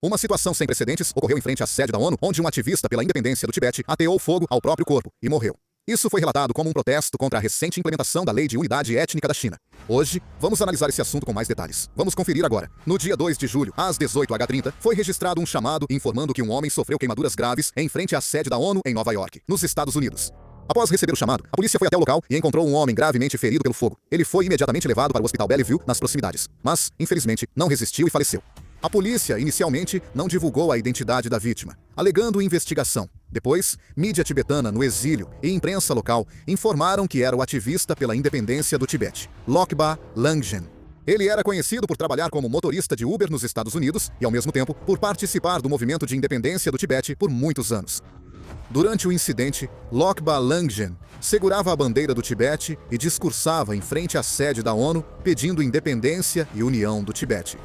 Uma situação sem precedentes ocorreu em frente à sede da ONU, onde um ativista pela independência do Tibete ateou fogo ao próprio corpo e morreu. Isso foi relatado como um protesto contra a recente implementação da Lei de Unidade Étnica da China. Hoje, vamos analisar esse assunto com mais detalhes. Vamos conferir agora. No dia 2 de julho, às 18h30, foi registrado um chamado informando que um homem sofreu queimaduras graves em frente à sede da ONU em Nova York, nos Estados Unidos. Após receber o chamado, a polícia foi até o local e encontrou um homem gravemente ferido pelo fogo. Ele foi imediatamente levado para o Hospital Bellevue, nas proximidades, mas, infelizmente, não resistiu e faleceu. A polícia, inicialmente, não divulgou a identidade da vítima, alegando investigação. Depois, mídia tibetana no exílio e imprensa local informaram que era o ativista pela independência do Tibete, Lokba Langchen. Ele era conhecido por trabalhar como motorista de Uber nos Estados Unidos e, ao mesmo tempo, por participar do movimento de independência do Tibete por muitos anos. Durante o incidente, Lokba Langchen segurava a bandeira do Tibete e discursava em frente à sede da ONU pedindo independência e união do Tibete.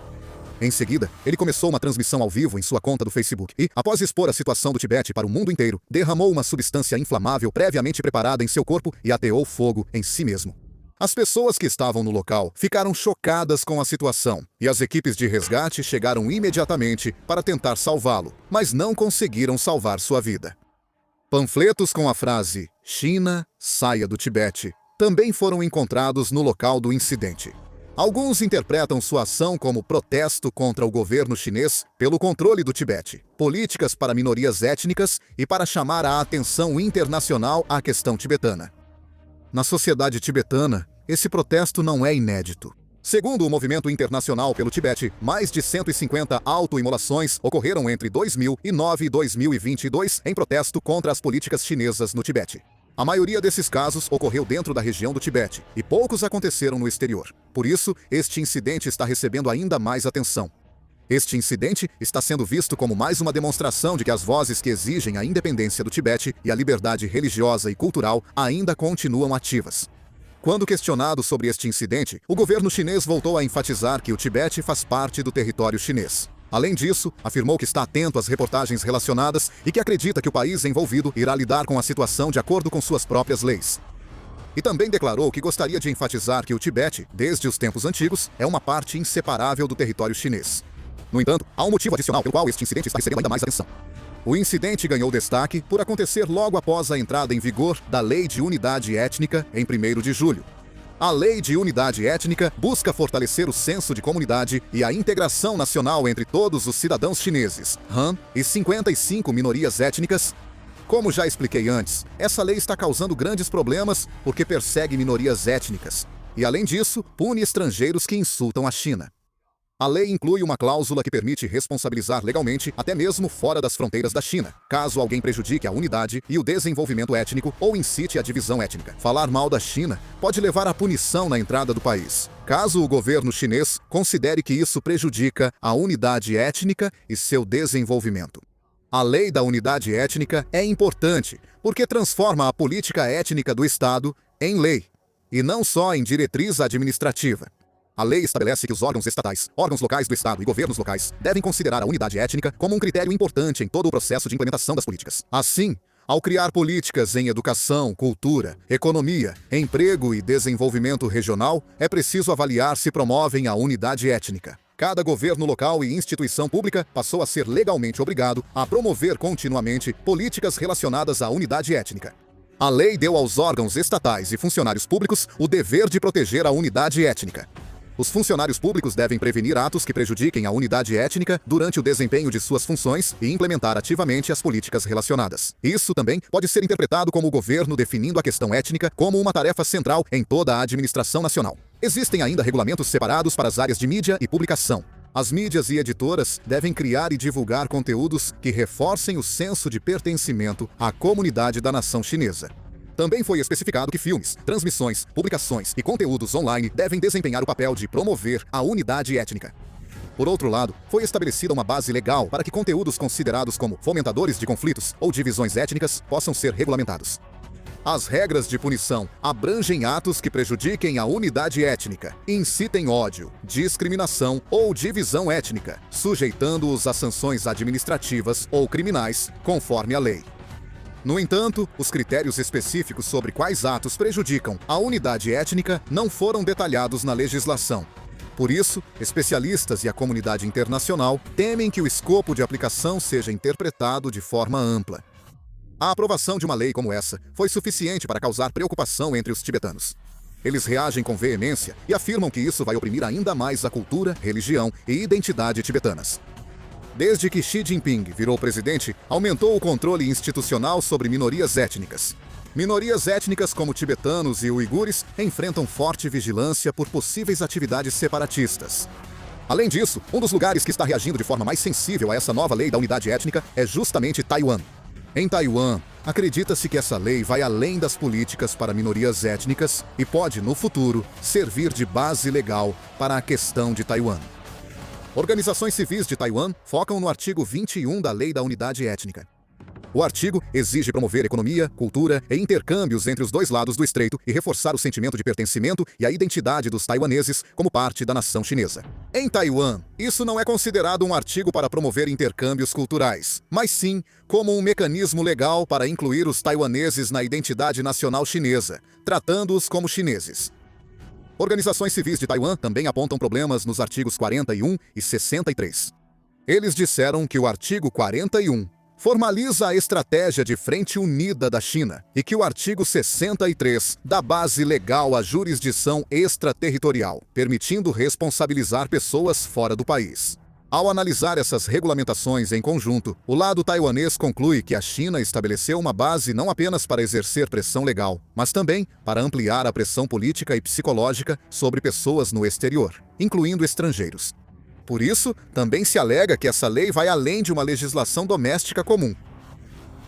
Em seguida, ele começou uma transmissão ao vivo em sua conta do Facebook e, após expor a situação do Tibete para o mundo inteiro, derramou uma substância inflamável previamente preparada em seu corpo e ateou fogo em si mesmo. As pessoas que estavam no local ficaram chocadas com a situação e as equipes de resgate chegaram imediatamente para tentar salvá-lo, mas não conseguiram salvar sua vida. Panfletos com a frase "China, saia do Tibete" também foram encontrados no local do incidente. Alguns interpretam sua ação como protesto contra o governo chinês pelo controle do Tibete, políticas para minorias étnicas e para chamar a atenção internacional à questão tibetana. Na sociedade tibetana, esse protesto não é inédito. Segundo o Movimento Internacional pelo Tibete, mais de 150 autoimolações ocorreram entre 2009 e 2022 em protesto contra as políticas chinesas no Tibete. A maioria desses casos ocorreu dentro da região do Tibete e poucos aconteceram no exterior. Por isso, este incidente está recebendo ainda mais atenção. Este incidente está sendo visto como mais uma demonstração de que as vozes que exigem a independência do Tibete e a liberdade religiosa e cultural ainda continuam ativas. Quando questionado sobre este incidente, o governo chinês voltou a enfatizar que o Tibete faz parte do território chinês. Além disso, afirmou que está atento às reportagens relacionadas e que acredita que o país envolvido irá lidar com a situação de acordo com suas próprias leis. E também declarou que gostaria de enfatizar que o Tibete, desde os tempos antigos, é uma parte inseparável do território chinês. No entanto, há um motivo adicional pelo qual este incidente está recebendo ainda mais atenção. O incidente ganhou destaque por acontecer logo após a entrada em vigor da Lei de Unidade Étnica em 1º de julho. A Lei de Unidade Étnica busca fortalecer o senso de comunidade e a integração nacional entre todos os cidadãos chineses, Han, e 55 minorias étnicas. Como já expliquei antes, essa lei está causando grandes problemas porque persegue minorias étnicas e, além disso, pune estrangeiros que insultam a China. A lei inclui uma cláusula que permite responsabilizar legalmente, até mesmo fora das fronteiras da China, caso alguém prejudique a unidade e o desenvolvimento étnico ou incite a divisão étnica. Falar mal da China pode levar à punição na entrada do país, caso o governo chinês considere que isso prejudica a unidade étnica e seu desenvolvimento. A lei da unidade étnica é importante porque transforma a política étnica do Estado em lei, e não só em diretriz administrativa. A lei estabelece que os órgãos estatais, órgãos locais do Estado e governos locais devem considerar a unidade étnica como um critério importante em todo o processo de implementação das políticas. Assim, ao criar políticas em educação, cultura, economia, emprego e desenvolvimento regional, é preciso avaliar se promovem a unidade étnica. Cada governo local e instituição pública passou a ser legalmente obrigado a promover continuamente políticas relacionadas à unidade étnica. A lei deu aos órgãos estatais e funcionários públicos o dever de proteger a unidade étnica. Os funcionários públicos devem prevenir atos que prejudiquem a unidade étnica durante o desempenho de suas funções e implementar ativamente as políticas relacionadas. Isso também pode ser interpretado como o governo definindo a questão étnica como uma tarefa central em toda a administração nacional. Existem ainda regulamentos separados para as áreas de mídia e publicação. As mídias e editoras devem criar e divulgar conteúdos que reforcem o senso de pertencimento à comunidade da nação chinesa. Também foi especificado que filmes, transmissões, publicações e conteúdos online devem desempenhar o papel de promover a unidade étnica. Por outro lado, foi estabelecida uma base legal para que conteúdos considerados como fomentadores de conflitos ou divisões étnicas possam ser regulamentados. As regras de punição abrangem atos que prejudiquem a unidade étnica, incitem ódio, discriminação ou divisão étnica, sujeitando-os a sanções administrativas ou criminais, conforme a lei. No entanto, os critérios específicos sobre quais atos prejudicam a unidade étnica não foram detalhados na legislação. Por isso, especialistas e a comunidade internacional temem que o escopo de aplicação seja interpretado de forma ampla. A aprovação de uma lei como essa foi suficiente para causar preocupação entre os tibetanos. Eles reagem com veemência e afirmam que isso vai oprimir ainda mais a cultura, religião e identidade tibetanas. Desde que Xi Jinping virou presidente, aumentou o controle institucional sobre minorias étnicas. Minorias étnicas como tibetanos e uigures enfrentam forte vigilância por possíveis atividades separatistas. Além disso, um dos lugares que está reagindo de forma mais sensível a essa nova lei da unidade étnica é justamente Taiwan. Em Taiwan, acredita-se que essa lei vai além das políticas para minorias étnicas e pode, no futuro, servir de base legal para a questão de Taiwan. Organizações civis de Taiwan focam no artigo 21 da Lei da Unidade Étnica. O artigo exige promover economia, cultura e intercâmbios entre os dois lados do estreito e reforçar o sentimento de pertencimento e a identidade dos taiwaneses como parte da nação chinesa. Em Taiwan, isso não é considerado um artigo para promover intercâmbios culturais, mas sim como um mecanismo legal para incluir os taiwaneses na identidade nacional chinesa, tratando-os como chineses. Organizações civis de Taiwan também apontam problemas nos artigos 41 e 63. Eles disseram que o artigo 41 formaliza a estratégia de frente unida da China e que o artigo 63 dá base legal à jurisdição extraterritorial, permitindo responsabilizar pessoas fora do país. Ao analisar essas regulamentações em conjunto, o lado taiwanês conclui que a China estabeleceu uma base não apenas para exercer pressão legal, mas também para ampliar a pressão política e psicológica sobre pessoas no exterior, incluindo estrangeiros. Por isso, também se alega que essa lei vai além de uma legislação doméstica comum.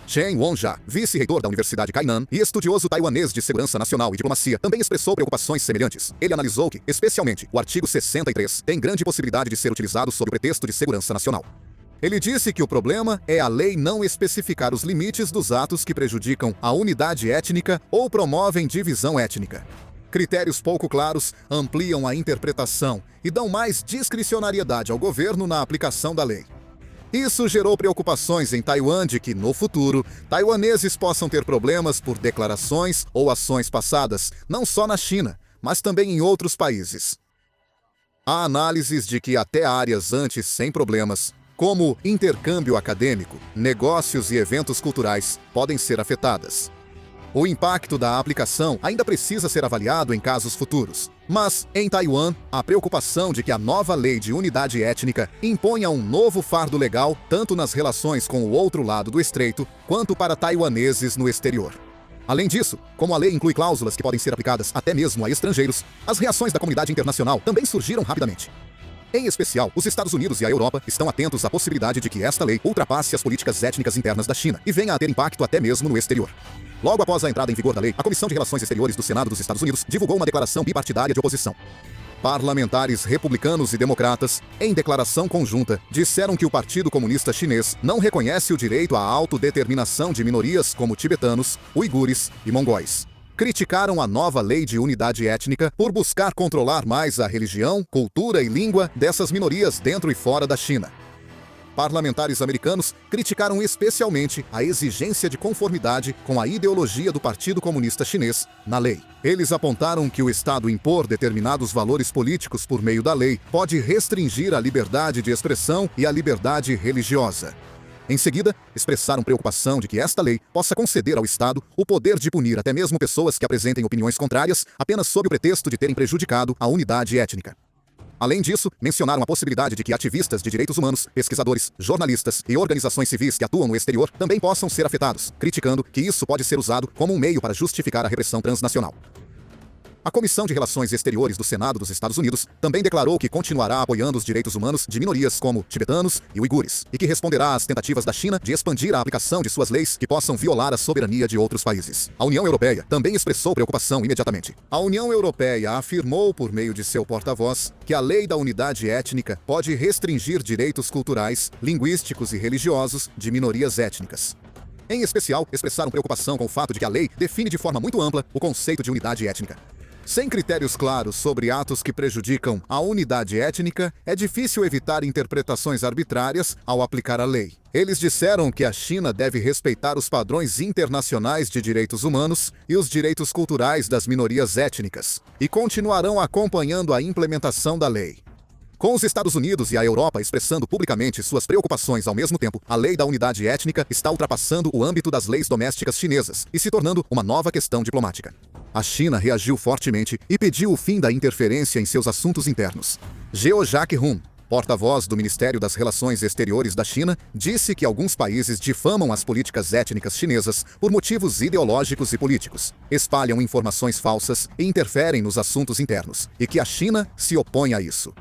Chen Wonja, vice-reitor da Universidade Kainan e estudioso taiwanês de segurança nacional e diplomacia, também expressou preocupações semelhantes. Ele analisou que, especialmente, o artigo 63 tem grande possibilidade de ser utilizado sob o pretexto de segurança nacional. Ele disse que o problema é a lei não especificar os limites dos atos que prejudicam a unidade étnica ou promovem divisão étnica. Critérios pouco claros ampliam a interpretação e dão mais discricionariedade ao governo na aplicação da lei. Isso gerou preocupações em Taiwan de que, no futuro, taiwaneses possam ter problemas por declarações ou ações passadas, não só na China, mas também em outros países. Há análises de que até áreas antes sem problemas, como intercâmbio acadêmico, negócios e eventos culturais, podem ser afetadas. O impacto da aplicação ainda precisa ser avaliado em casos futuros. Mas, em Taiwan, a preocupação de que a nova lei de unidade étnica imponha um novo fardo legal tanto nas relações com o outro lado do estreito, quanto para taiwaneses no exterior. Além disso, como a lei inclui cláusulas que podem ser aplicadas até mesmo a estrangeiros, as reações da comunidade internacional também surgiram rapidamente. Em especial, os Estados Unidos e a Europa estão atentos à possibilidade de que esta lei ultrapasse as políticas étnicas internas da China e venha a ter impacto até mesmo no exterior. Logo após a entrada em vigor da lei, a Comissão de Relações Exteriores do Senado dos Estados Unidos divulgou uma declaração bipartidária de oposição. Parlamentares republicanos e democratas, em declaração conjunta, disseram que o Partido Comunista Chinês não reconhece o direito à autodeterminação de minorias como tibetanos, uigures e mongóis. Criticaram a nova lei de unidade étnica por buscar controlar mais a religião, cultura e língua dessas minorias dentro e fora da China. Parlamentares americanos criticaram especialmente a exigência de conformidade com a ideologia do Partido Comunista Chinês na lei. Eles apontaram que o Estado impor determinados valores políticos por meio da lei pode restringir a liberdade de expressão e a liberdade religiosa. Em seguida, expressaram preocupação de que esta lei possa conceder ao Estado o poder de punir até mesmo pessoas que apresentem opiniões contrárias apenas sob o pretexto de terem prejudicado a unidade étnica. Além disso, mencionaram a possibilidade de que ativistas de direitos humanos, pesquisadores, jornalistas e organizações civis que atuam no exterior também possam ser afetados, criticando que isso pode ser usado como um meio para justificar a repressão transnacional. A Comissão de Relações Exteriores do Senado dos Estados Unidos também declarou que continuará apoiando os direitos humanos de minorias como tibetanos e uigures, e que responderá às tentativas da China de expandir a aplicação de suas leis que possam violar a soberania de outros países. A União Europeia também expressou preocupação imediatamente. A União Europeia afirmou por meio de seu porta-voz que a lei da unidade étnica pode restringir direitos culturais, linguísticos e religiosos de minorias étnicas. Em especial, expressaram preocupação com o fato de que a lei define de forma muito ampla o conceito de unidade étnica. Sem critérios claros sobre atos que prejudicam a unidade étnica, é difícil evitar interpretações arbitrárias ao aplicar a lei. Eles disseram que a China deve respeitar os padrões internacionais de direitos humanos e os direitos culturais das minorias étnicas, e continuarão acompanhando a implementação da lei. Com os Estados Unidos e a Europa expressando publicamente suas preocupações ao mesmo tempo, a lei da unidade étnica está ultrapassando o âmbito das leis domésticas chinesas e se tornando uma nova questão diplomática. A China reagiu fortemente e pediu o fim da interferência em seus assuntos internos. Geo Jacquehun, porta-voz do Ministério das Relações Exteriores da China, disse que alguns países difamam as políticas étnicas chinesas por motivos ideológicos e políticos, espalham informações falsas e interferem nos assuntos internos, e que a China se opõe a isso.